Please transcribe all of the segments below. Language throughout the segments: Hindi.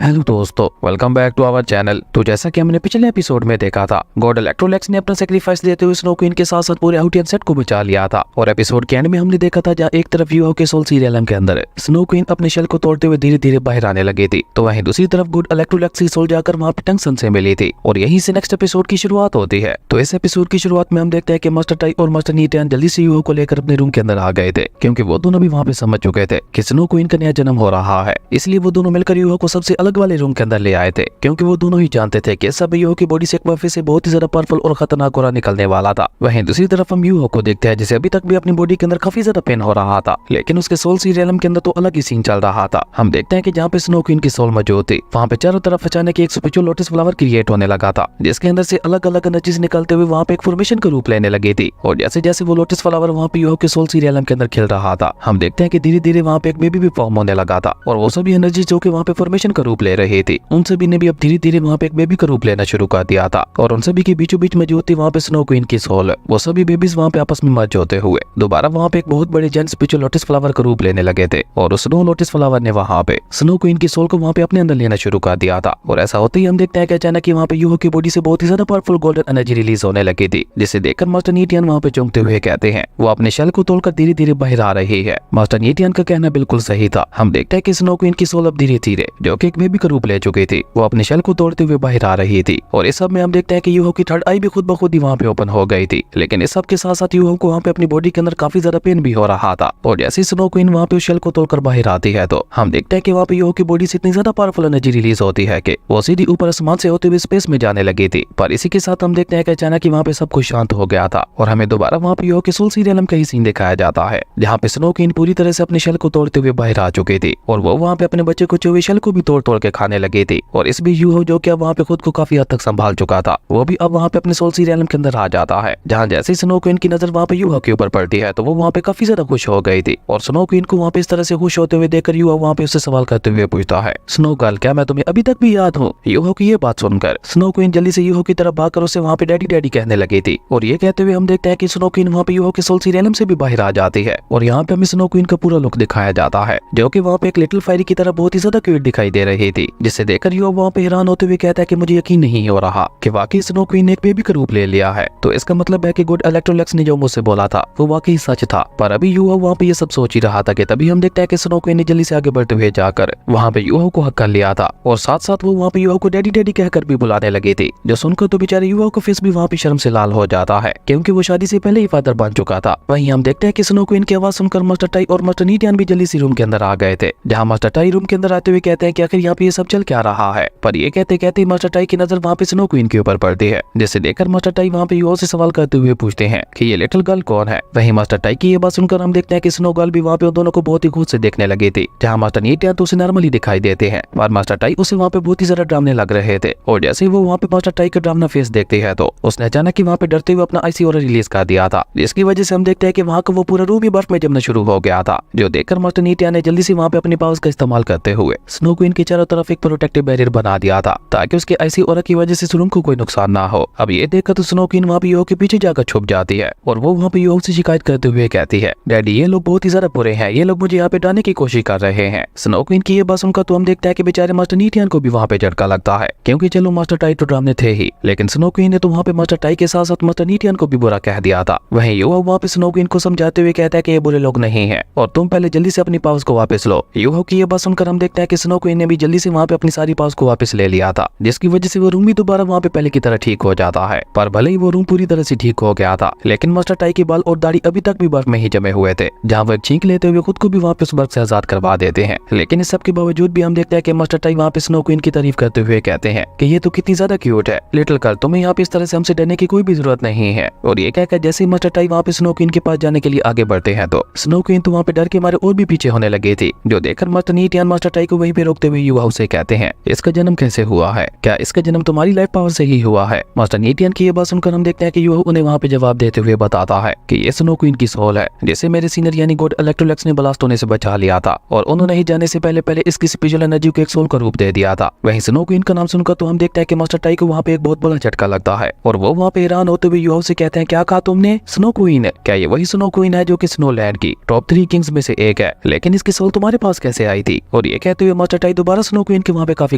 हेलो दोस्तों, welcome back to our channel. तो जैसा कि हमने पिछले एपिसोड में देखा था, गॉड इलेक्ट्रोलेक्स ने अपना सेक्रीफाइस देते हुए स्नो क्वीन के साथ साथ पूरे आउटियन सेट को बचा लिया था। और एपिसोड के एंड में हमने देखा था जहाँ एक तरफ यूहो के सोल सीरियलम के अंदर स्नो क्वीन अपने शेल को तोड़ते हुए धीरे धीरे बाहर आने लगी थी, तो वहीं दूसरी तरफ गॉड इलेक्ट्रोलेक्स की सोल जाकर वहाँ पे टंगसन से मिली थी और यहीं से नेक्स्ट एपिसोड की शुरुआत होती है। तो इस एपिसोड की शुरुआत में हम देखते हैं कि मास्टर टाई और मास्टर नीटियान जल्दी से यूहो को लेकर अपने रूम के अंदर आ गए थे, क्योंकि वो दोनों भी वहाँ पे समझ चुके थे कि स्नो क्वीन का नया जन्म हो रहा है। इसलिए वो दोनों मिलकर यूहो को सबसे अलग वाले रूम के अंदर ले आए थे, क्योंकि वो दोनों ही जानते थे कि सब यूहो की बॉडी से एक बार फिर से बहुत ही ज्यादा पावरफुल और खतरनाक गोरा निकलने वाला था। वहीं दूसरी तरफ हम यूहो को देखते हैं जिसे अभी तक भी अपनी बॉडी के अंदर काफी ज्यादा पेन हो रहा था, लेकिन उसके सोल सीरियलम के अंदर तो अलग ही सीन चल रहा था। हम देखते हैं कि जहाँ पे स्नो क्वीन की सोल मौजूद थी, वहाँ पे चारों तरफ अचानक एक स्पिरिचुअल लोटस फ्लावर क्रिएट होने लगा था, जिसके अंदर से अलग अलग एनर्जीज निकलते हुए वहाँ पे एक फॉर्मेशन का रूप लेने लगी थी। और जैसे जैसे वो लोटस फ्लावर वहाँ पे यूहो के सोल सीरियलम के अंदर खिल रहा था, हम देखते हैं कि धीरे धीरे वहाँ पे एक बेबी भी फॉर्म होने लगा था। और वो सभी एनर्जी जो कि वहाँ पे फॉर्मेशन का रूप ले रही थी, उन सभी ने भी अब धीरे धीरे वहाँ पे एक बेबी का रूप लेना शुरू कर दिया था। और उन सभी के बीचों बीच मौजूद थी वहाँ पे स्नो क्वीन की सोल। वो सभी बेबीज वहाँ पे आपस में मर्ज होते हुए दोबारा वहाँ पे एक बहुत बड़े जेंट स्पिरिचुअल लोटस फ्लावर का रूप लेने लगे थे। और उस स्नो लोटस फ्लावर ने वहाँ पे स्नो क्वीन की सोल को वहाँ पे अपने अंदर लेना शुरू कर दिया था। और ऐसा होते ही हम देखते हैं कि अचानक वहाँ पे यूहो की बॉडी से बहुत ही ज्यादा पावरफुल गोल्डन एनर्जी रिलीज होने लगी थी, जिसे देखकर मास्टर नीटियन वहाँ पे चौंकते हुए कहते हैं वो अपने शेल को तोड़कर धीरे धीरे बाहर आ रही है। मास्टर नीटियन का कहना बिल्कुल सही था। हम देखते हैं कि स्नो क्वीन की सोल अब धीरे धीरे जो कि एक बेबी का रूप ले चुकी थी, वो अपने शेल को तोड़ते हुए बाहर आ रही थी। और इस सब में हम देखते हैं कि यूहो की थर्ड आई भी खुद ब खुद ही वहाँ पे ओपन हो गई थी। लेकिन इस सब के साथ साथ यूहो को वहाँ पे अपनी बॉडी के अंदर काफी ज्यादा पेन भी हो रहा था। और जैसे स्नो क्वीन वहाँ पे उस शेल को तोड़कर बाहर आती है, तो हम देखते हैं कि वहाँ पे यूहो की बॉडी से इतनी ज्यादा पावरफुल एनर्जी रिलीज होती है कि वो सीधी ऊपर आसमान से होते हुए स्पेस में जाने लगी थी। पर इसी के साथ हम देखते हैं कि अचानक वहाँ पे सब कुछ शांत हो गया था और हमें दोबारा वहाँ पे यूहो के सोल सीरियलम का ही सीन दिखाया जाता है, जहाँ पे स्नो क्वीन पूरी तरह से अपने शेल को तोड़ते हुए बाहर आ चुकी थी। और वो वहाँ पे अपने बच्चे को चुहे शेल को भी तोड़ तोड़ के खाने लगी थी। और इस भी यूहो जो कि वहाँ पे खुद को काफी हद तक संभाल चुका था, वो भी अब वहाँ पे अपने सोल सीरियलम के अंदर आ जाता है। जहाँ जैसे स्नो क्वीन की नजर वहाँ पे यूहो के ऊपर पड़ती है, तो वो वहाँ पे काफी ज्यादा खुश हो गई थी। और स्नो क्वीन को वहाँ पे इस तरह से खुश होते हुए देखकर यूहो वहाँ पे उससे सवाल करते हुए पूछता है, स्नो गर्ल, क्या मैं तुम्हें अभी तक भी याद हूँ? यूहो की ये बात सुनकर स्नो क्वीन जल्दी से यूहो की तरफ भागकर उससे वहाँ पे डैडी डैडी कहने लगी थी। और ये कहते हुए हम देखते हैं कि स्नो क्वीन वहाँ पे यूहो के सोल सीरियलम से भी बाहर आ जाती है। और यहाँ पे हमें स्नो क्वीन का पूरा लुक दिखाया जाता है, जो कि वहाँ पे एक लिटिल फायरी की तरह बहुत ही ज्यादा क्यूट दिखाई दे रही थी, जिसे देखकर यूहो वहाँ पे हैरान होते हुए कहता है कि मुझे यकीन नहीं हो रहा कि वाकई स्नो क्वीन ने एक बेबी का रूप ले लिया है। तो इसका मतलब है कि गॉड इलेक्ट्रोलेक्स ने जो मुझसे बोला था वो वाकई सच था। पर अभी यूहो वहाँ पे ये सब सोच ही रहा था कि तभी हम देखते हैं कि स्नो क्वीन ने जल्दी से आगे बढ़ते हुए जाकर वहाँ पे यूहो को हक कर लिया था। और साथ साथ वो वहाँ पे यूहो को डैडी डैडी कहकर भी बुलाने लगी थी, जो सुनकर तो बेचारे यूहो का फेस भी वहाँ पे शर्म से लाल हो जाता है, क्योंकि वो शादी से पहले ही फादर बन चुका था। वहीं हम देखते हैं कि स्नो क्वीन की आवाज सुनकर मास्टर टाई और मास्टर नीटियन भी जल्दी से रूम के अंदर आ गए थे, जहाँ मास्टर टाई रूम के अंदर आते हुए कहते हैं कि आखिर यहाँ पे ये सब चल क्या रहा है। पर ये कहते कहते मास्टर टाई की नजर वहाँ पे स्नो क्वीन के ऊपर पड़ती है, जिसे देखकर मास्टर टाई वहाँ पे यूहो से सवाल करते हुए पूछते हैं कि ये लिटिल गर्ल कौन है। वहीं मास्टर टाई की ये बात सुनकर हम देखते हैं कि स्नो गर्ल भी वहाँ पे उन दोनों को बहुत ही खुद से देखने लगी थी, जहाँ मास्टर नीटियन तो उसे नॉर्मली दिखाई देते हैं और मास्टर टाई उसे वहाँ पे बहुत ही ज्यादा ड्रामने लग रहे थे। और जैसे ही वो वहाँ पे मास्टर टाई का ड्रामना फेस देखती है, तो उसने अचानक ही वहाँ पे डरते हुए अपना आईसी ऑरा रिलीज कर दिया था, जिसकी वजह से हम देखते हैं कि वहाँ का वो पूरा रूम ही बर्फ में जमना शुरू हो गया था, जो देखकर मास्टर नीटियन ने जल्दी से वहाँ पे अपने पावर्स का इस्तेमाल करते हुए स्नो क्वीन के चारों तरफ एक प्रोटेक्टिव बैरियर बना दिया था, ताकि उसके आईसी ऑरा की वजह से इस रूम को कोई नुकसान ना हो। अब ये देखकर तो स्नो क्वीन वहाँ पे यूहो के पीछे जाकर छुप जाती है और वो वहाँ पे यूहो से शिकायत करते हुए कहती है, डैडी ये लोग बहुत ही ज्यादा बुरे हैं, ये लोग मुझे यहाँ पे डालने की कोशिश कर रहे हैं। स्नो क्वीन की ये बात सुनकर तो हम देखते हैं कि बेचारे मास्टर नीटियन को भी वहाँ पे झटका लगता है, क्योंकि चलो मास्टर टाई तो ड्रामने थे ही, लेकिन स्नो क्वीन ने तो वहाँ पे मास्टर टाई के साथ साथ मास्टर नीटियन को भी बुरा कह दिया था। वहीं यूहो वहाँ पे स्नो क्वीन को समझाते हुए कहता है कि ये बुरे लोग नहीं है और तुम पहले जल्दी से अपनी पावर्स को वापस लो। यूहो की ये बात सुनकर हम देखते हैं कि स्नो क्वीन ने भी जल्दी से वहाँ पे अपनी सारी पावर्स को वापस ले लिया था, जिसकी वजह से वो रूम भी दोबारा वहाँ पे पहले की तरह ठीक हो जाता है। पर भले ही वो रूम पूरी तरह से ठीक हो गया था, लेकिन मास्टर टाई के बाल और दाढ़ी अभी तक भी बर्फ में ही जमे हुए थे, जहाँ वो एक छींक लेते हुए खुद को भी वहाँ पे उस बर्फ से आजाद करवा देते हैं। लेकिन इस सब के बावजूद भी हम देखते हैं कि मास्टर टाई वहाँ पे स्नो क्वीन की तारीफ करते हुए कहते हैं कि ये तो कितनी ज्यादा क्यूट है, लिटिल गर्ल तुम्हें यहाँ पे इस तरह से हमसे डरने की कोई भी जरूरत नहीं है। और ये कहकर जैसे ही मास्टर टाई वहाँ पे स्नो क्वीन के पास जाने के लिए आगे बढ़ते हैं, तो स्नो क्वीन तो वहाँ पे डर के मारे और भी पीछे होने लगी थी, जो देखकर मास्टर नीटियन मास्टर टाई को वहीं पे रोकते हुए यूहो से कहते हैं, इसका जन्म कैसे हुआ है? क्या इसका जन्म तुम्हारी लाइफ पावर से ही हुआ है? मास्टर नीटियन की ये बात सुनकर हम देखते हैं कि यूहो उन्हें वहाँ पे जवाब देते हुए बताता है कि ये स्नो क्वीन की सोल है, जिसे मेरे सीनियर यानी गॉड इलेक्ट्रोलेक्स ने ब्लास्ट होने से बचा लिया था, और उन्होंने ही जाने से पहले पहले इसकी स्पेशल एनर्जी को एक सोल का रूप दे दिया था। वहीं स्नो क्वीन का नाम सुनकर तो हम देखते हैं कि मास्टर टाई को वहाँ पे एक बहुत बड़ा झटका लगता है, और वो वहाँ पे हैरान होते हुए यूहो से कहते हैं, क्या कहा तुमने? Snow queen? क्या ये वही स्नो क्वीन है जो कि स्नोलैंड की टॉप 3 किंग्स में से एक है? लेकिन इसकी सोल तुम्हारे पास कैसे आई थी? और ये कहते हुए मास्टर टाई दोबारा स्नो क्वीन के वहाँ पे काफी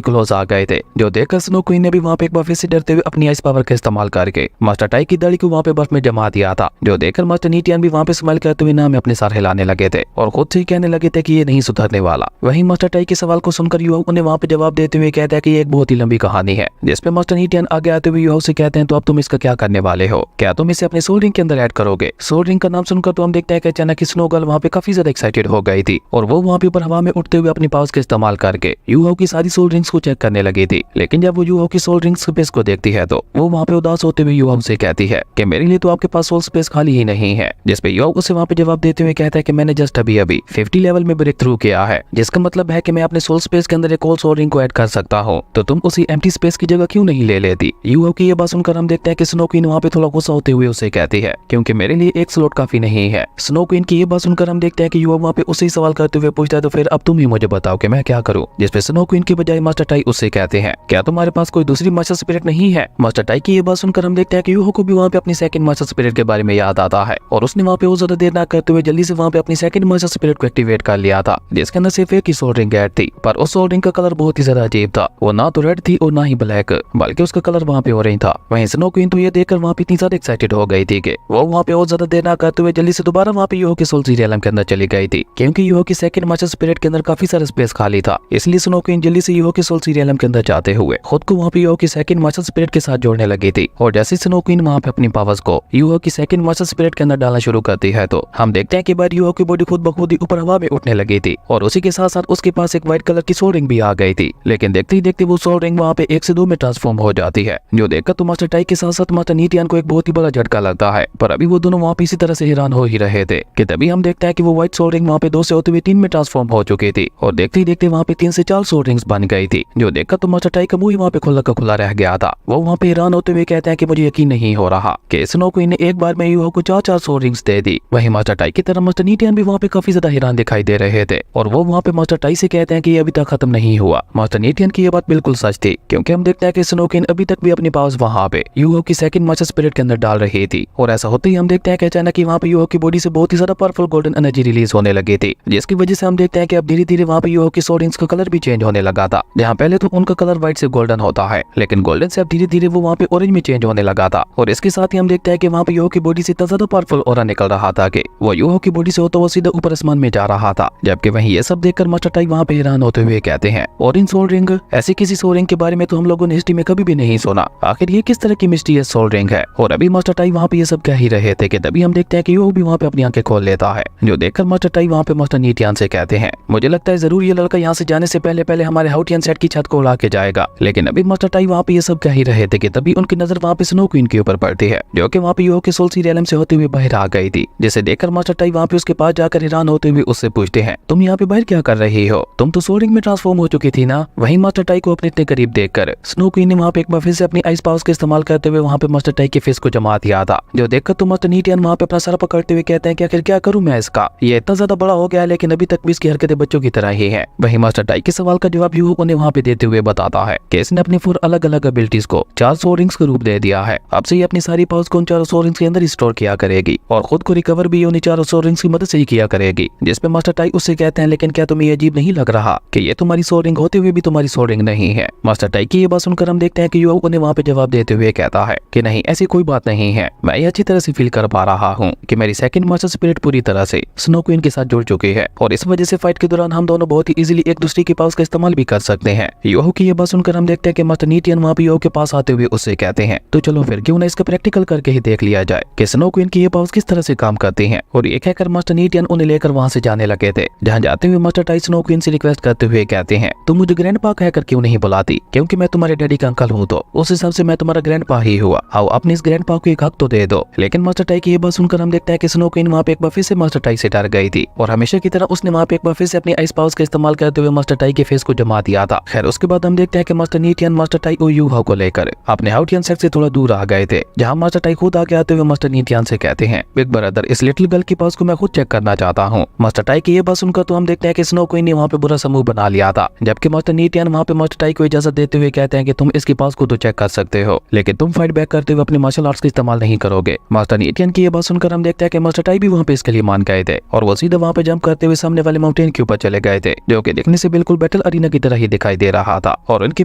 क्लोज आ गए थे, जो देखकर स्नो क्वीन ने भी वहाँ पे एक बार फिर से डरते हुए अपनी आइस पावर का इस्तेमाल करके मास्टर टाई की दाढ़ी को वहाँ पे बर्फ में जमा दिया था, जो देखकर मास्टर नीटियन भी वहाँ पे स्माइल करते हुए ना में अपने सर हिलाने लगे थे और खुद से कहने लगे थे कि ये नहीं सुधरने वाला। वहीं मास्टर टाई के सवाल को सुनकर युवाओं ने वहाँ पे जवाब देते हुए कहता है कि ये एक बहुत ही लंबी कहानी है, जिसपे मास्टर नीटियन आगे आते हुए युवाओं से कहते हैं तो अब तुम इसका क्या करने वाले हो, क्या तुम इसे अपने सोल रिंग के अंदर ऐड करोगे। सोल रिंग का नाम सुनकर तो हम देखते हैं कि अचानक स्नो गर्ल वहाँ पे काफी ज्यादा एक्साइटेड हो गई थी और वो वहाँ पे ऊपर हवा में उठते हुए अपनी पावर्स का इस्तेमाल करके युवाओं की सारी सोल रिंग्स को चेक करने लगी थी। लेकिन जब वो युवाओं की सोल रिंग स्पेस को देखती है तो वो वहाँ पे उदास होते हुए युवाओं से कहती है कि मेरे लिए तो आपके पास सोल स्पेस खाली ही नहीं है, जिसपे युवाओं उसे वहाँ पे जवाब देते हुए कहता है कि मैंने जस्ट अभी 50 लेवल में ब्रेक थ्रू किया है, जिसका मतलब है कि मैं अपने सोल स्पेस के अंदर एक और सोल रिंग को ऐड कर सकता हूँ, तो तुम उसी एम्प्टी स्पेस की जगह क्यों नहीं ले लेती। युवाओं की ये बात सुनकर हम देखते हैं कि स्नो क्वीन वहाँ पे थोड़ा गुस्सा होते हुए उसे कहती है क्योंकि मेरे लिए एक स्लॉट काफी नहीं है। स्नो क्वीन की ये बात सुनकर हम देखते हैं कि युवा वहाँ पे उसे सवाल करते हुए पूछता है तो फिर अब तुम ही मुझे बताओ कि मैं क्या करूँ, जिसपे स्नो क्वीन की बजाय मास्टर टाई उससे कहते हैं क्या तुम्हारे पास कोई दूसरी मास्टर स्पिरिट नहीं है। मास्टर टाई की ये बात सुनकर हम देखते हैं कि युवा को भी वहाँ पे अपनी सेकंड मास्टर स्पिरिट के बारे में याद आता है और उसने वहाँ पे वो ज्यादा देर ना करते हुए जल्दी से वहाँ पे अपनी सेकंड मास्टर स्पिरिट को एक्टिवेट कर लिया था, जिसके अंदर सिर्फ एक ही सोल रिंग ऐड थी, पर उस सोल रिंग का कलर बहुत ही ज्यादा अजीब था। वो ना तो रेड थी और ना ही ब्लैक, बल्कि उसका कलर वहाँ पे ऑरेंज था। वहीं स्नो क्वीन तो ये देखकर वहाँ पे इतनी ज्यादा एक्साइटेड हो गई थी कि वो वहाँ पे और ज्यादा देर ना करते हुए जल्दी से दोबारा वहाँ पे यूहो के सोल रियलम के अंदर चली गई थी, क्योंकि यूहो की सेकंड मास्टर स्पिरिट के अंदर काफी सारा स्पेस खाली था। इसलिए स्नो क्वीन जल्दी से यूहो के सोल रियलम के अंदर जाते हुए खुद को वहाँ पे यूहो की सेकंड मास्टर स्पिरिट के साथ जोड़ने लगी थी और जैसे स्नो क्वीन वहाँ पे अपनी पावर्स को यूहो की सेकंड मास्टर स्पिरिट के अंदर डालना शुरू करती है तो हम देखते हैं कि बाद यूहो की बॉडी खुद ब खुद ही ऊपर हवा में उठने लगी थी और उसी के साथ साथ उसके पास एक व्हाइट कलर की सोल रिंग भी आ गई थी। लेकिन देखते ही देखते वो सोल रिंग वहाँ पे 1 से 2 में ट्रांसफॉर्म हो जाती है, जो देखकर तो मास्टर टाई के साथ साथ मास्टर नीटियन को एक बहुत ही बड़ा झटका लगता है। पर अभी वो दोनों वहाँ पे इसी तरह से हैरान हो ही रहे थे कि तभी हम देखते हैं कि वो व्हाइट सोल रिंग वहाँ पे 2 से होते हुए 3 में ट्रांसफॉर्म हो चुकी थी और देखते ही देखते वहाँ पे 3 से 4 सोल रिंग्स बन गई थी, जो देखकर तो मास्टर टाई का मुंह वहाँ पे खुला का खुला रह गया था। वो वहाँ पे हैरान होते हुए कहते हैं कि मुझे यकीन नहीं हो रहा कि स्नो क्वीन ने एक बार में यूहो को 4 सोल रिंग्स दे दी। वहीं मास्टर टाई की तरह मास्टर नीटियन भी वहाँ पे काफी ज्यादा हैरान दिखाई दे रहे थे और वो वहाँ पे मास्टर टाई से कहते हैं कि ये अभी तक खत्म नहीं हुआ। मास्टर नीटियन की ये बात बिल्कुल सच थी, क्योंकि हम देखते हैं कि स्नो क्वीन अभी तक भी अपनी पावर्स वहाँ पे यूहो की सेकंड मास्टर स्पिरिट के अंदर डाल रही थी और ऐसा होते ही हम देखते हैं कि अचानक वहाँ पे यूहो की बॉडी से बहुत ही ज्यादा पावरफुल गोल्डन एनर्जी रिलीज होने लगी थी, जिसकी वजह से हम देखते हैं कि अब धीरे धीरे वहाँ पे यूहो की सोल रिंग्स का कलर भी चेंज होने लगा था। जहाँ पहले तो उनका कलर व्हाइट से गोल्डन होता है, लेकिन गोल्डन से अब धीरे धीरे वो वहाँ पे ऑरेंज में चेंज होने लगा था और इसके साथ ही हम देखते हैं कि वहाँ पे यूहो की बॉडी से इतना ज्यादा पावरफुल ऑरा निकल रहा था कि वो यूहो की बॉडी से होता हुआ सीधा ऊपर आसमान में जा रहा था। जबकि वहीं ये सब देखकर मास्टर टाई वहाँ पे हैरान होते हुए कहते हैं ऑरेंज सोल रिंग, ऐसी किसी सोल रिंग के बारे में तो हम लोगों ने हिस्ट्री में कभी भी नहीं सुना, आखिर ये किस तरह की मिस्टीरियस सोल रिंग है। और अभी मास्टर टाई वहाँ पे ये सब कह ही रहे थे कि तभी हम देखते हैं कि यूहो भी वहाँ पे अपनी आंखें खोल लेता है, जो देखकर मास्टर टाई वहाँ पे मास्टर नीटियन से कहते हैं मुझे लगता है जरूर ये लड़का यहाँ से जाने से पहले पहले हमारे हाउटियन सेट की छत को उड़ा के जाएगा। लेकिन अभी मास्टर टाई वहाँ पे ये सब कह ही रहे थे कि तभी उनकी नजर वहाँ पे स्नो क्वीन के ऊपर पड़ती है, जो कि वहाँ पे यूहो के सोल रियलम से होते हुए बाहर आ गई थी, जिसे देखकर मास्टर टाई वहाँ पे उसके पास जाकर हैरान होते हुए उससे पूछते हैं तुम यहाँ पे बाहर क्या कर रही हो, तुम तो सोल रिंग में ट्रांसफॉर्म हो चुकी थी ना। वहीं मास्टर टाई को अपने इतने करीब देखकर स्नो क्वीन ने वहाँ पे एक बार फिर से अपनी आइस पावर्स का इस्तेमाल करते हुए वहाँ पे मास्टर टाई के फेस को जमा दिया था, जो देखकर तो मास्टर नीटियन वहाँ पे अपना सर पकड़ते हुए कहते हैं कि आखिर क्या करूँ मैं इसका, ये इतना ज्यादा बड़ा हो गया लेकिन अभी तक भी इसकी हरकतें बच्चों की तरह ही है। वहीं मास्टर टाई के सवाल का जवाब यूहो ने वहाँ पे देते हुए बताता है कि इसने अपनी 4 अलग अलग एबिलिटीज को 4 सोल रिंग्स का रूप दे दिया है, अब से ये अपनी सारी पावर्स को उन 4 सोल रिंग्स के अंदर स्टोर किया करेगी और खुद को रिकवर भी उन 4 सोल रिंग्स की मदद से ही किया करेगी। जिसपे मास्टर टाई उससे कहते हैं लेकिन क्या तुम्हें ये अजीब नहीं लग रहा कि ये तुम्हारी सोल रिंग होते हुए भी तुम्हारी सोल रिंग नहीं है। मास्टर टाई की ये बात सुनकर हम देखते हैं कि यूहो ने वहाँ पे जवाब देते हुए कहता है कि नहीं ऐसी कोई बात नहीं है, मैं ये अच्छी तरह से फील कर पा रहा हूँ कि मेरी सेकंड मास्टर स्पिरिट पूरी तरह से स्नो क्वीन के साथ जुड़ चुकी है और इस वजह से फाइट के दौरान हम दोनों बहुत ही इजीली एक दूसरे की पावर्स का इस्तेमाल भी कर सकते हैं। यूहो की ये बात सुनकर हम देखते हैं कि मास्टर नीटियन वहाँ पे यूहो के पास आते हुए उससे कहते हैं तो चलो फिर क्यों ना इसका प्रैक्टिकल करके ही देख लिया जाए कि स्नो क्वीन की ये पावर्स किस तरह से काम करती हैं। और ये कहकर मास्टर नीटियन उन्हें लेकर वहाँ से जाने लगे थे, जहाँ जाते हुए मास्टर टाई स्नो क्वीन से रिक्वेस्ट करते हुए कहते हैं तुम मुझे ग्रैंडपा कहकर क्यों नहीं बुलाती, क्योंकि मैं तुम्हारे डैडी का अंकल हूँ तो उस हिसाब से मैं तुम्हारा ग्रैंडपा ही हुआ, आओ अपने इस ग्रैंडपा को एक हक तो दे दो। लेकिन मास्टर टाई की ये बात सुनकर हम देखते हैं कि स्नो क्वीन वहाँ पे एक बार फिर से मास्टर टाई से डर गई थी और हमेशा की तरह उसने वहाँ पे एक बार फिर से अपनी आइस पावर्स का इस्तेमाल करते हुए मास्टर टाई के फेस को जमा दिया था। खैर उसके बाद हम देखते हैं कि मास्टर नीटियन मास्टर टाई और यूहो को लेकर अपने हाउटियन सेट से थोड़ा दूर आ गए थे, जहाँ मास्टर टाई खुद आगे आते हुए मास्टर नीटियन से कहते हैं बिग ब्रदर इस लिटिल गर्ल की पावर्स को मैं खुद चेक करना चाहता हूँ। मास्टर टाई की ये बात सुनकर तो हम देखते हैं कि स्नो क्वीन ने वहाँ पे बुरा समूह बना लिया था, जबकि मास्टर नीटियन वहाँ पे मास्टर टाई को इजाजत देते हुए कहते हैं कि तुम इसकी पावर्स को तो चेक कर सकते हो लेकिन तुम फाइट बैक करते हुए अपने मार्शल आर्ट्स का इस्तेमाल नहीं करोगे। मास्टर नीटियन की ये बात सुनकर हम देखते हैं कि मास्टर टाई भी वहाँ पे इसके लिए मान गए थे और वो सीधा वहाँ पे जंप करते हुए सामने वाले माउंटेन के ऊपर चले गए थे, जो कि देखने से बिल्कुल बेटर बैटल अरीना की तरह ही दिखाई दे रहा था और उनके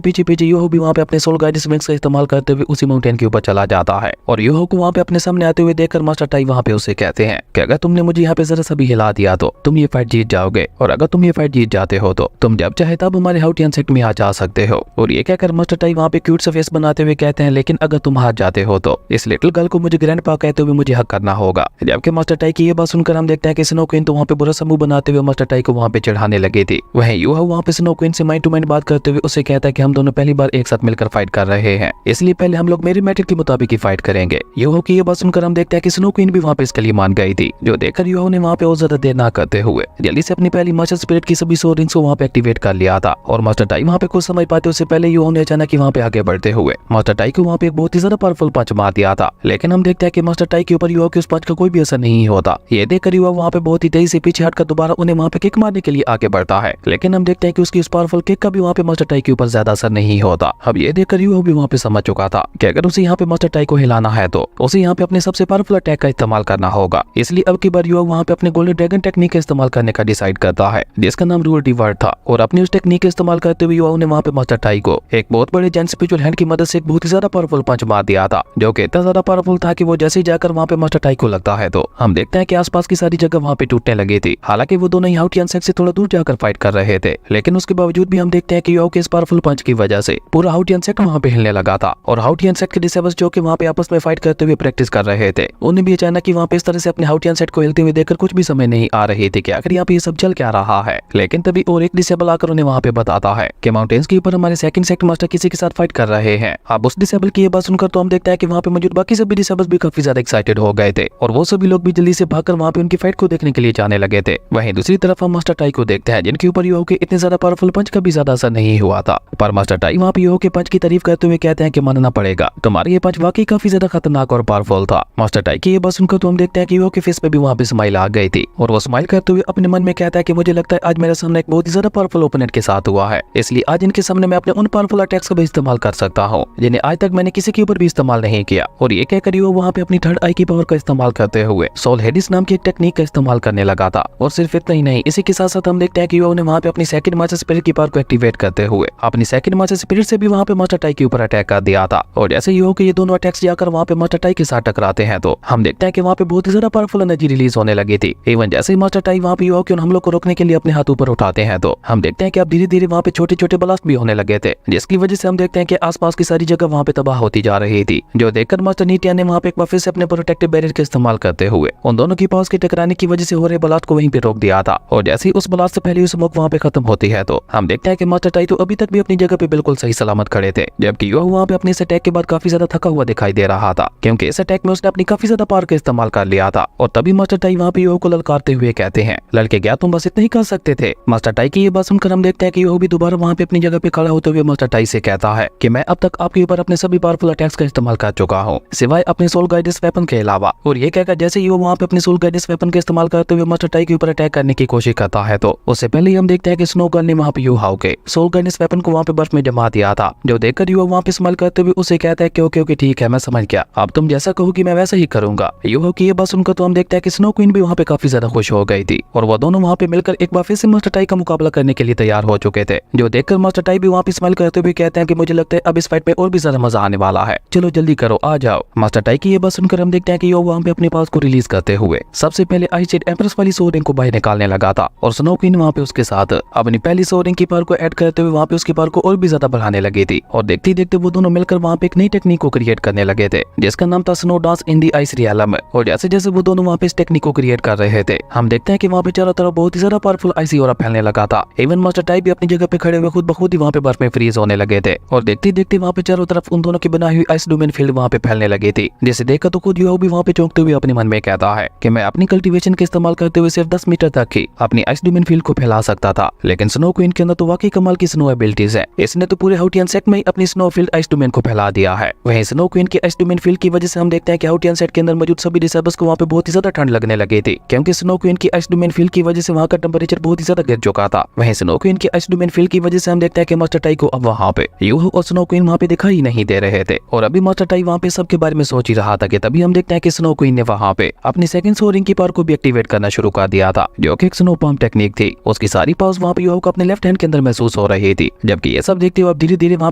पीछे पीछे यूहो भी वहाँ पे अपने सोल गाइडेंस विंग्स का इस्तेमाल करते हुए उसी माउंटेन के ऊपर चला जाता है। और यूहो को वहाँ पे अपने सामने आते हुए देखकर मास्टर टाई वहाँ पे उसे कहते हैं कि अगर तुमने मुझे यहाँ पे जरा सा भी हिला दिया तो तुम ये फाइट जीत जाओगे, और अगर तुम ये फाइट जीत जाते हो तो तुम जब चाहे तब हमारे हाउटियन सेक्ट में आ जा सकते हो। और ये कहकर मास्टर टाई वहाँ पे क्यूट सा फेस बनाते हुए कहते हैं लेकिन अगर तुम हार जाते हो तो इस लिटिल गर्ल को मुझे ग्रैंडपा कहते हुए मुझे हक करना होगा। जबकि मास्टर टाई की ये बात सुनकर हम देखते हैं कि स्नो क्वीन तो वहाँ पे बुरा समूह बनाते हुए मास्टर टाई को वहाँ पे चढ़ाने लगी थी। वहीं यूहो वहाँ पे स्नो क्वीन से माइंड टू माइंड बात करते हुए उसे कहता है कि हम दोनों पहली बार एक साथ मिलकर फाइट कर रहे हैं, इसलिए पहले हम लोग मेरे मैटर के मुताबिक ही फाइट करेंगे। यूहो की ये बात सुनकर हम देखते हैं कि स्नो क्वीन भी वहाँ पे इसके लिए मान गई थी, जो देखकर यूहो ने वहाँ पे और ज्यादा देर ना करते हुए जल्दी से अपनी पहली मास्टर स्पिरिट की सभी सोल रिंग्स को वहाँ पे एक्टिवेट कर लिया था। और मास्टर टाई वहाँ पे कुछ समझ पाते उससे पहले यूहो ने अचानक वहाँ पे आगे बढ़ते हुए मास्टर टाई को वहाँ पे एक बहुत ही ज्यादा पावरफुल पंच मार दिया था। लेकिन हम देखते हैं कि मास्टर टाई के ऊपर यूहो के उस पंच का कोई भी असर नहीं होता। ये देखकर यूहो वहाँ पे बहुत ही तेजी से पीछे हटकर दोबारा उन्हें वहाँ पे किक मारने के लिए आगे बढ़ता है। लेकिन हम देखते हैं कि उसकी उस पावरफुल किक का भी वहाँ पे मास्टर टाई के ऊपर ज्यादा असर नहीं होता। अब ये देखकर यूहो भी वहाँ पे समझ चुका था कि अगर उसे यहाँ पे मास्टर टाई को हिलाना है तो उसे यहाँ पे अपने सबसे पावरफुल अटैक का इस्तेमाल करना होगा। इसलिए अब की बार यूहो वहाँ पे अपने गोल्डन ड्रैगन टेक्निक का इस्तेमाल करने का डिसाइड करता है, जिसका नाम रूल डिवर्ट था। और अपनी उस टेक्निक का इस्तेमाल करते हुए यूहो ने वहाँ पे मास्टर टाई को एक बहुत बड़े जेंट स्पिरिचुअल हैंड की मदद से एक बहुत ही ज्यादा पावरफुल पंच मार दिया था, जो कि इतना ज्यादा पावरफुल था कि वो जैसे ही जाकर वहाँ पे मास्टर टाई को लगता है तो हम देखते हैं कि आसपास की सारी जगह वहाँ पे टूटने लगी थी। हालांकि वो दोनों हाउटियन सेक्ट से थोड़ा दूर जाकर फाइट कर रहे थे, लेकिन उसके बावजूद भी हम देखते हैं कि यूहो के इस पावरफुल पंच की वजह से पूरा हाउटियन सेक्ट वहाँ पे हिलने लगा था। और हाउटियन सेक्ट के डिसेबल्स जो कि वहाँ पे आपस में फाइट करते हुए प्रैक्टिस कर रहे थे, उन्हें भी अचानक ही वहाँ पे इस तरह से अपने हाउटियन सेक्ट को हिलते हुए देखकर कुछ भी समझ नहीं आ रही थी कि आखिर यहाँ पे ये सब चल क्या रहा है। लेकिन तभी और एक डिसेबल आकर उन्हें वहाँ पे बताता है कि माउंटेन्स के ऊपर हमारे सेकंड सेक्ट मास्टर किसी के साथ फाइट कर रहे हैं। अब उस डिसेबल की ये बात सुनकर तो हम देखते हैं कि वहाँ पे मौजूद बाकी सभी डिसेबल्स भी काफी ज्यादा एक्साइटेड हो गए थे और वो सभी लोग भी जल्दी से भागकर वहाँ पे उनकी फाइट को देखने के लिए जाने लगे थे। वहीं दूसरी तरफ हम मास्टर टाई को देखते हैं, जिनके ऊपर यूहो के इतने ज्यादा पावरफुल पंच का भी ज्यादा असर नहीं हुआ था। पर मास्टर टाई वहाँ पे यूहो के पंच की तारीफ करते हुए कहते हैं कि मानना पड़ेगा, तुम्हारा ये पंच वाकई काफी ज्यादा खतरनाक और पावरफुल था। मास्टर टाई की ये बात सुनकर तो हम देखते हैं कि यूहो के फेस पे भी वहाँ पे स्माइल आ गई थी और वो स्माइल करते हुए अपने मन में कहता है कि मुझे लगता है आज मेरे सामने एक बहुत ही ज्यादा पावरफुल ओपोनेंट के साथ हुआ है, इसलिए आज इनके सामने मैं अपने उन पावरफुल अटैक्स का भी इस्तेमाल कर सकता हूँ जिन्हें आज तक मैंने किसी के ऊपर भी इस्तेमाल नहीं किया। और ये कहकर यूहो वहाँ पे अपनी थर्ड आई की पावर का इस्तेमाल करते हुए सोल हेडिस नाम की एक टेक्निक का इस्तेमाल करने लगा था। और सिर्फ इतना ही नहीं, इसी के साथ साथ हम देखते हैं कि यूहो ने वहाँ पे अपनी सेकंड मास्टर स्पिरिट की पावर को एक्टिवेट करते हुए अपनी सेकंड मास्टर स्पिरिट से भी वहाँ पे मास्टर टाई के ऊपर अटैक कर दिया था। और जैसे यूहो के ये दोनों अटैक्स जाकर वहाँ पे मास्टर टाई के साथ टकराते हैं तो हम देखते हैं कि वहाँ पे बहुत ही ज्यादा पावरफुल एनर्जी रिलीज होने लगी थी। इवन जैसे ही मास्टर टाई वहाँ पे यूहो के उन हमलों को रोकने के लिए अपने हाथ ऊपर उठाते हैं तो हम देखते हैं कि अब धीरे धीरे वहाँ पे छोटे छोटे ब्लास्ट भी होने लगे थे, जिसकी वजह से हम देखते हैं कि आसपास की सारी जगह वहाँ पे तबाह होती जा रही थी। जो देखकर मास्टर नीटिया ने वहाँ पे एक बार फिर से अपने प्रोटेक्टिव बैरियर का इस्तेमाल करते हुए उन दोनों की पास के टकराने की वजह से हो रहे ब्लास्ट को वहीं पे रोक दिया था। और जैसे ही उस ब्लास्ट से पहले स्मोक वहाँ पे खत्म होती है तो हम देखते हैं कि मास्टर टाई तो अभी तक भी अपनी जगह पे बिल्कुल सही सलामत खड़े थे, जबकि यूहो वहाँ पे अपने इस अटैक के बाद काफी ज्यादा थका हुआ दिखाई दे रहा था, क्योंकि इस अटैक में उसने अपनी काफी ज्यादा पावर का इस्तेमाल कर लिया था। और तभी मास्टर टाई वहाँ पे यूहो को ललकारते हुए कहते हैं, लड़के क्या तुम बस इतना ही कर सकते थे। मास्टर टाई की ये बात सुनकर हम देखते हैं कि यूहो भी दोबारा वहाँ पे अपनी जगह पे खड़ा होते हुए मास्टर टाई से कहता है कि मैं अब तक आपके ऊपर अपने सभी पावरफुल अटैक्स का इस्तेमाल कर चुका हूँ, सिवाय अपने सोल गाइडेंस वेपन के अलावा। और ये कहकर जैसे यूहो वहाँ पे अपने सोल गाइडेंस वेपन का इस्तेमाल करते हुए मास्टर टाई के ऊपर अटैक करने की कोशिश करता है तो उससे पहले ही हम देखते हैं कि स्नो गर्ल ने वहाँ पे यूहो के सोल गाइडेंस वेपन को वहाँ पे बर्फ में जमा दिया था। जो देखकर यूहो वहाँ पे स्माइल करते हुए उसे कहता है कि ओके ठीक है, मैं समझ गया, अब तुम जैसा कहोगी मैं वैसा ही करूंगा। यूहो की ये बात सुनकर तो हम देखते हैं कि स्नो क्वीन भी वहाँ पे काफी ज्यादा खुश हो गई थी और वो दोनों वहाँ पे मिलकर एक बार फिर से मास्टर टाई का मुकाबला करने के लिए तैयार हो चुके थे। जो देखकर मास्टर टाई भी वहाँ पे स्माइल करते हुए कहते हैं कि मुझे लगता है अब इस फाइट में और भी ज्यादा मजा आने वाला है, चलो जल्दी करो, आ जाओ। मास्टर टाई की ये बात सुनकर हम देखते हैं कि यूहो वहाँ पे अपने पास को रिलीज करते हुए सबसे पहले आइस जेड एम्प्रेस वाली सोल रिंग को बाहर निकालने लगा था और स्नो क्वीन वहाँ पे उसके साथ अपनी पहली सोल रिंग की पावर को ऐड करते हुए वहाँ पे उसकी पावर को और भी ज्यादा बढ़ाने लगी थी। और देखते देखते वो दोनों मिलकर वहाँ पे एक नई टेक्निक को क्रिएट करने लगे थे, जिसका नाम था स्नो डांस इन दी आइस रियलम। और जैसे जैसे वो दोनों वहाँ पे इस टेक्निक को क्रिएट कर रहे थे हम देखते हैं कि वहाँ पे चारों तरफ बहुत ही ज्यादा पावरफुल आइसी ऑरा फैलने लगा था। इवन मास्टर टाई भी अपनी जगह पे खड़े हुए खुद ब खुद ही वहाँ पे बर्फ में फ्रीज होने लगे थे। और देखते देखते वहाँ पे चारों तरफ उन दोनों की बनाई हुई आइस डोमेन फील्ड वहाँ पे फैलने लगी थी, जिसे देखकर तो खुद यूहो भी वहाँ पे चौंकते हुए अपने मन में कहता है कि मैं अपनी कल्टीवेशन के इस्तेमाल करते हुए सिर्फ 10 मीटर तक ही अपनी आइस डोमेन फील्ड को फैला सकता था, लेकिन स्नो क्वीन के अंदर तो वाकई कमाल की स्नो एबिलिटीज है, इसने तो पूरे हाउटियन सेक्ट में ही अपनी स्नो फील्ड आइस डोमेन को फैला दिया है। वहीं स्नो क्वीन की आइस डोमेन फील्ड की वजह से हम देखते हैं कि हाउटियन सेक्ट के अंदर मौजूद सभी डिसेबल्स को वहाँ पे बहुत ही ज्यादा ठंड लगने लगी थी, क्योंकि स्नो क्वीन की आइस डोमेन फील्ड की वजह से वहाँ का टेम्परेचर बहुत ही ज्यादा गिर चुका था। वहीं स्नो क्वीन की आइस डोमेन फील्ड की वजह से हम देखते हैं कि मास्टर टाई को अब वहाँ पे यूहो और स्नो क्वीन वहाँ पे दिखाई नहीं दे रहे थे और अभी मास्टर टाई वहाँ पे सबके बारे में सोच ही रहा था कि तभी हम देखते हैं कि स्नो क्वीन ने वहाँ पे अपनी सेकंड सोल रिंग की पावर को भी एक्टिवेट करना शुरू कर दिया था, जो कि एक स्नो पम्प टेक्निक थी। उसकी सारी पावर्स वहाँ पे यूहो को अपने अपने लेफ्ट हैंड के अंदर महसूस हो रही थी। जबकि ये सब देखते हुए अब धीरे धीरे वहाँ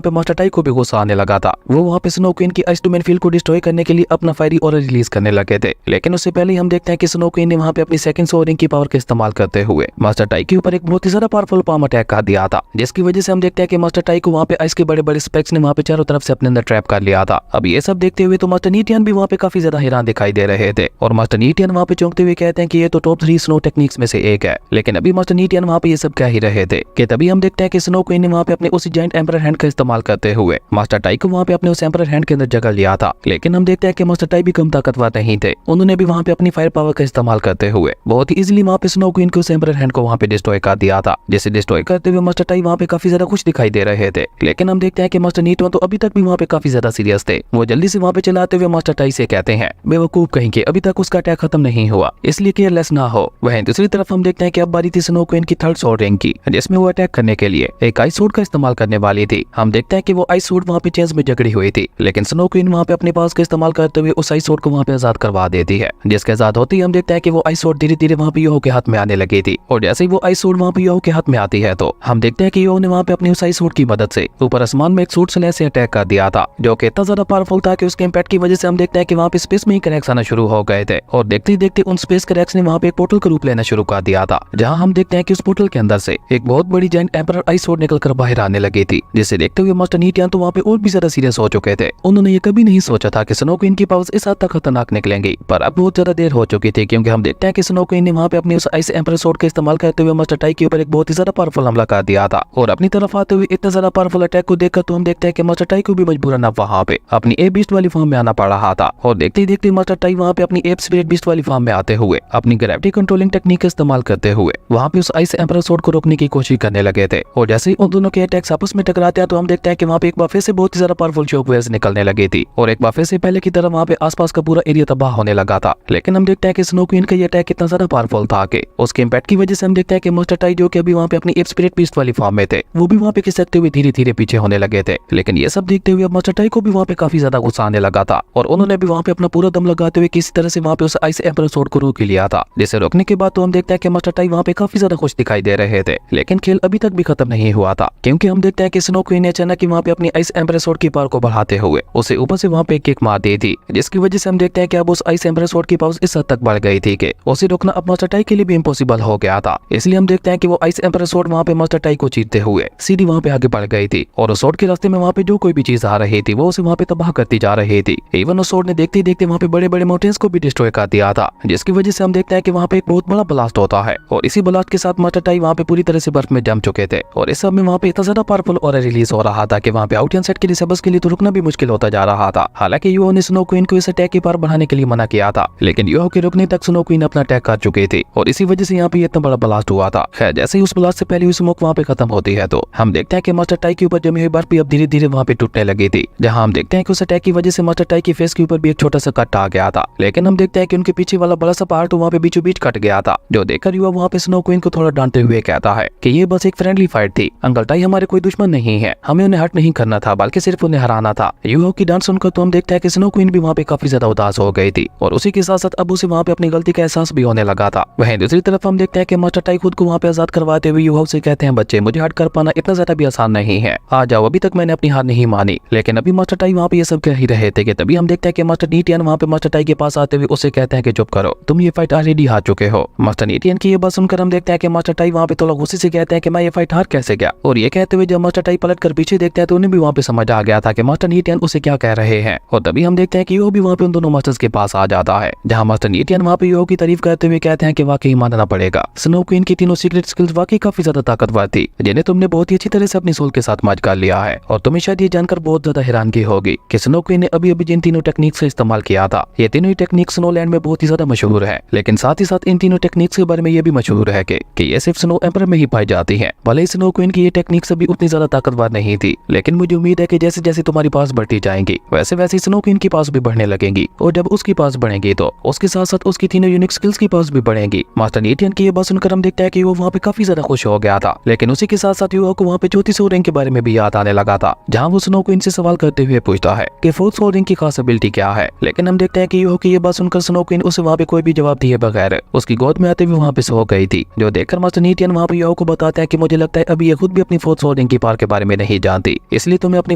पे मास्टर टाई को भी गुस्सा आने लगा था। वो वहाँ पे स्नो क्वीन की आइस टू मैन फील्ड को डिस्ट्रॉय करने के लिए अपना फायरी ऑरा रिलीज करने लगे थे। लेकिन उससे पहले हम देखते हैं कि स्नो क्वीन ने वहाँ पे अपनी सेकंड सोअरिंग की पावर का इस्तेमाल करते हुए मास्टर टाई के ऊपर एक बहुत ही ज्यादा पावरफुल पाम अटैक कर दिया था, जिसकी वजह से हम देखते हैं कि मास्टर टाई को वहाँ पे आइस के बड़े बड़े स्पेक्स ने वहाँ पे चारों तरफ से अपने अंदर ट्रैप कर लिया था। अब ये सब देखते हुए तो मास्टर नीटियन भी वहाँ पे काफी ज्यादा हैरान दिखाई दे रहे थे और मास्टर नीटियन वहाँ पे चौंकते हुए कहते हैं कि ये तो टॉप 3 स्नो टेक्निक्स में से एक है। लेकिन अभी मास्टर नीटियन वहाँ पे ये सब कह ही रहे थे कि तभी हम देखते हैं कि स्नो क्वीन ने वहाँ पे अपने उसी जायंट एम्परर हैंड का इस्तेमाल करते हुए मास्टर टाई को वहाँ पे अपने उस एम्परर हैंड के अंदर जगह लिया था। लेकिन हम देखते हैं कि मास्टर टाई भी कम ताकतवर नहीं थे। उन्होंने भी वहाँ पे अपनी फायर पावर का इस्तेमाल करते हुए बहुत ही इजीली वहाँ पे स्नो क्वीन के उस एम्परर हैंड को वहाँ पे डिस्ट्रॉय कर दिया था। जिसे डिस्ट्रॉय करते हुए मास्टर टाई वहाँ पे काफी ज्यादा खुश दिखाई दे रहे थे। लेकिन हम देखते हैं कि मास्टर नीटवन तो अभी तक भी वहाँ पे काफी ज्यादा सीरियस थे। वो जल्दी से वहाँ पे चलाते हुए मास्टर टाई से कहते हैं बेवकूफ कहीं के, अभी तक उसका अटैक खत्म नहीं हुआ, इसलिए केयरलेस ना हो। वहीं दूसरी तरफ हम देखते हैं कि अब बारी थी स्नो क्वीन की थर्ड सोर्ड रिंग की, जिसमें वो अटैक करने के लिए एक आइस सूट का इस्तेमाल करने वाली थी। हम देखते हैं कि वो आइस सूट वहाँ पे चेंज में जकड़ी हुई थी, लेकिन स्नो क्वीन वहाँ पे अपने पास का इस्तेमाल करते हुए उस आइस सूट को वहाँ पे आजाद करवा देती है। जिसके आजाद होते ही हम देखते हैं कि वो आइस सूट धीरे धीरे वहाँ पे योहो के हाथ में आने लगी थी। और जैसे ही वो आइस सूट वहाँ पे योहो के हाथ में आती है तो हम देखते हैं कि योहो ने वहाँ पे अपनी उस आइस सूट की मदद से ऊपर आसमान में एक सूट स्लेश से अटैक कर दिया था, जो कि इतना ज्यादा पावरफुल था कि उसके इम्पैक्ट की वजह से हम देखते हैं कि वहाँ पे स्पेस में ही क्रैक्स आना शुरू हो गए थे। और देखते ही देखते उन स्पेस क्रैक्स ने वहाँ पे एक पोर्टल का रूप लेना शुरू कर दिया था, जहाँ हम देखते हैं कि उस पोर्टल के अंदर से एक बहुत बड़ी जायंट एम्परर आइस सूट निकलकर बाहर आने लगी थी। जिसे देखते हुए मास्टर नीटियन तो वहाँ पे और भी ज्यादा सीरियस हो चुके थे। उन्होंने ये कभी नहीं सोचा था कि स्नो क्वीन की पावर्स इस हद तक खतरनाक निकलेंगी, पर अब बहुत ज्यादा देर हो चुकी थी, क्योंकि हम देखते हैं कि स्नो क्वीन ने वहाँ पे अपनी उस आइस एम्परर सूट का इस्तेमाल करते हुए मास्टर टाई के ऊपर एक बहुत ही ज्यादा पावरफुल हमला कर दिया था। और अपनी तरफ आते हुए इतना ज्यादा पावरफुल अटैक को देखकर तो हम देखते हैं कि मास्टर टाई को भी मजबूरन अब वहाँ पे अपनी एप बीस्ट वाली फॉर्म में आना पड़ रहा था। और देखते ही देखते मास्टर टाई वहाँ पे अपनी एप स्पिरिट बीस्ट वाली फॉर्म में आते हुए अपनी ग्रेविटी कंट्रोलिंग टेक्निक का इस्तेमाल करते हुए वहाँ पे उस आइस एम्परर सूट को रोकने की कोशिश करने लगे थे। और जैसे ही उन दोनों के अटैक्स आपस में टकराते हैं तो हम देखते हैं कि वहाँ पे एक बार फिर से बहुत ही ज्यादा पावरफुल शॉक वेव्स निकलने लगी थी और एक बार फिर से पहले की तरह वहाँ पे आसपास का पूरा एरिया तबाह होने लगा था। लेकिन हम देखते हैं कि स्नो क्वीन का ये अटैक इतना ज्यादा पावरफुल था कि उसके इम्पैक्ट की वजह से हम देखते हैं कि मास्टर टाई जो कि अभी वहाँ पे अपनी एप स्पिरिट बीस्ट वाली फॉर्म में थे, वो भी वहाँ पे खिसकते हुए धीरे धीरे पीछे होने लगे थे। लेकिन ये सब देखते हुए अब मास्टर टाई को भी वहाँ पे काफी ज्यादा गुस्सा आने लगा था और उन्होंने भी वहाँ पे अपना पूरा दम लगाते हुए किसी तरह से वहाँ पे उस आइस एम्परर सूट को रोक लिया था। जिसे रोकने के बाद तो हम देखते हैं कि मास्टर टाई वहाँ पे काफी ज्यादा खुश दिखाई दे रहे थे। लेकिन खेल अभी तक भी खत्म नहीं हुआ था, क्योंकि हम देखते हैं कि स्नो क्वीन ने अचानक वहाँ पे अपनी आइस एम्परर सूट की पावर को बढ़ाते हुए उसे ऊपर से वहाँ पे एक किक मार दी थी, जिसकी वजह से हम देखते हैं कि अब उस आइस एम्परर सूट की पावर इस हद तक बढ़ गई थी कि उसे रोकना अब मास्टर टाई के लिए भी इम्पॉसिबल हो गया था। इसलिए हम देखते हैं कि वो आइस एम्परर सूट वहाँ पे मास्टर टाई को चीरते हुए सीधी वहाँ पे आगे बढ़ गई थी और उस सूट के रास्ते में वहाँ पे जो कोई भी चीज आ रही थी वो उसे वहाँ पे तबाह करती जा रही थी। इवन उस सूट ने देखते ही देखते वहाँ पे बड़े बड़े माउंटेन्स को भी डिस्ट्रॉय कर दिया था, जिसकी वजह से हम देखते हैं कि वहाँ पे एक बहुत बड़ा ब्लास्ट होता है और इसी ब्लास्ट के साथ मास्टर टाई वहाँ पे पूरी तरह से बर्फ में जम चुके थे। और इस सब में वहाँ पे इतना ज्यादा पावरफुल ऑरा रिलीज हो रहा था कि वहाँ पे आउटियन सेट के डिसेबल्स के लिए तो रुकना भी मुश्किल होता जा रहा था। हालांकि योहो ने स्नो क्वीन को इस अटैक की पावर बढ़ाने के लिए मना किया था, लेकिन योहो के रुकने तक स्नो क्वीन अपना अटैक कर चुकी थी और इसी वजह से यहाँ पे इतना बड़ा ब्लास्ट हुआ था। खैर जैसे ही उस ब्लास्ट से पहले हुई स्मोक वहाँ पे खत्म होती है तो हम देखते हैं कि मास्टर टाई के ऊपर जमी हुई बर्फ भी अब धीरे धीरे वहाँ पे टूटने लगी थी, जहाँ हम देखते हैं कि उस अटैक की वजह से मास्टर टाई की फेस के ऊपर भी एक छोटा सा कट आ गया था। लेकिन हम देखते हैं कि उनके पीछे वाला बड़ा सा पार्ट वहाँ पे बीचों बीच कट गया था, जो देखकर युवा वहाँ पे स्नो क्वीन को थोड़ा डांटते हुए कहता है कि ये बस एक फ्रेंडली फाइट थी, अंकल टाई हमारे कोई दुश्मन नहीं है, हमें उन्हें हर्ट नहीं करना था बल्कि सिर्फ उन्हें हराना था। युवा की डांट सुनकर तो हम देखते हैं कि स्नो क्वीन भी वहाँ पे काफी ज्यादा उदास हो गई थी और उसी के साथ साथ अब उसे वहाँ पे अपनी गलती का एहसास भी होने लगा था। वहीं दूसरी तरफ हम देखते हैं कि मास्टर टाई खुद को वहाँ पे आजाद करवाते हुए युवा से कहते हैं बच्चे मुझे हट कर पाना इतना ज्यादा भी आसान नहीं है, आ जाओ अभी तक मैंने अपनी हार नहीं मानी। लेकिन अभी मास्टर टाई वहाँ पे ये सब कह ही रहे थे कि तभी हम देखते हैं कि मास्टर नीटियन वहाँ पे मास्टर टाई के पास आते हुए उसे कहते हैं कि चुप करो, तुम ये फाइट ऑलरेडी हार चुके हो। मास्टर नीटियन की ये बात सुनकर हम देखते हैं कि मास्टर टाई वहाँ पे थोड़ा गुस्से से कहते हैं कि मैं ये फाइट हार कैसे गया। और ये कहते हुए जब मास्टर टाई पलट कर पीछे देखते हैं तो उन्हें भी वहाँ पे समझ आ गया था कि मास्टर नीटियन उसे क्या कह रहे हैं। और तभी हम देखते हैं कि योहो भी वहाँ पे उन दोनों मास्टर्स के पास आ जाता है, जहाँ मास्टर नीटियन वहाँ पे योहो की तारीफ करते हुए कहते हैं कि वाकई मानना पड़ेगा स्नो क्वीन की तीनों सीक्रेट स्किल्स वाकई काफी ज्यादा ताकतवर थी, जिन्हें तुमने बहुत ही अच्छी तरह से अपनी सोल के साथ मर्ज कर लिया है। और तुम्हें शायद ये जानकर बहुत ज्यादा हैरानगी होगी कि स्नो क्वीन ने अभी अभी जिन तीनों टेक्निक्स का इस्तेमाल किया था, ये तीनों ही टेक्निक स्नो लैंड में बहुत ही ज्यादा मशहूर है। लेकिन साथ ही साथ इन तीनों टेक्निक्स के बारे में ये भी मशहूर है कि ये सिर्फ स्नो एम्परर में ही पाई जाती है। भले ही स्नो क्वीन की ये टेक्निक्स अभी उतनी ज्यादा ताकतवर नहीं थी, लेकिन मुझे उम्मीद है कि जैसे जैसे तुम्हारी पास बढ़ती जाएंगी वैसे वैसे स्नो क्वीन की पास भी बढ़ने लगेंगी, और जब उसकी पास बढ़ेंगी तो उसके साथ साथ उसकी तीनों यूनिक स्किल्स की पास भी बढ़ेंगी। मास्टर नीटियन की ये बात सुनकर हम देखते हैं कि वो वहाँ पे काफी ज्यादा खुश हो गया था। लेकिन उसी के साथ साथ युवा को वहाँ पे चौथी सो रिंग के बारे में भी याद आने लगा था, जहाँ वो स्नो क्वीन से सवाल करते हुए पूछता है कि फोर्थ सो रिंग की खास एबिलिटी क्या है। लेकिन हम देखते हैं कि युवा की ये बात सुनकर स्नो क्वीन उसे वहाँ पे कोई भी जवाब दिए बगैर उसकी गोद में आते हुए वहाँ पे सो गई थी, जो देखकर मास्टर नीटियन वहाँ पे युवा को बताते हैं कि मुझे लगता है अभी ये खुद भी अपनी फोर्थ सोल रिंग की पावर के बारे में नहीं जानती, इसलिए तुम्हें अपनी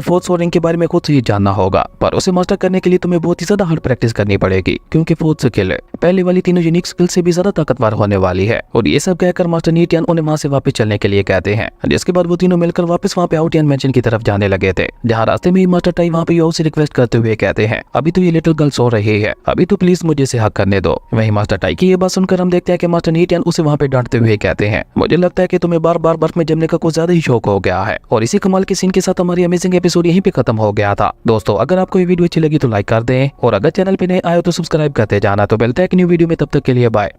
फोर्थ सोल रिंग के बारे में खुद से ही जानना होगा। पर उसे मास्टर करने के लिए तुम्हें बहुत ही ज्यादा हार्ड प्रैक्टिस करनी पड़ेगी, क्योंकि फोर्थ स्किल पहले वाली तीनों यूनिक स्किल से भी ज्यादा ताकतवर होने वाली है। और ये सब कहकर मास्टर नीटियन उन्हें वहां से वापस चलने के लिए कहते हैं, जिसके बाद वो तीनों मिलकर वापस वहां पे आउटियन मेंशन की तरफ जाने लगे थे, जहाँ रास्ते में ही मास्टर टाई वहां पे यो से रिक्वेस्ट करते हुए कहते हैं, अभी तो ये लिटिल गर्ल सो रही है, अभी तो प्लीज मुझे इसे हक करने दो। वहीं मास्टर टाई की ये बात सुनकर हम देखते हैं कि मास्टर नीटियन उसे वहां पे डांटते हुए कहते हैं, मुझे लगता है कि तुम्हें बार बार बर्फ में जमने का कुछ ज्यादा ही शौक हो गया है। और इसी कमाल के सीन के साथ हमारी अमेजिंग एपिसोड यहीं पे खत्म हो गया था। दोस्तों अगर आपको ये वीडियो अच्छी लगी तो लाइक कर दें, और अगर चैनल पे नए आए तो सब्सक्राइब करते जाना। तो मिलते हैं एक न्यू वीडियो में, तब तक के लिए बाय।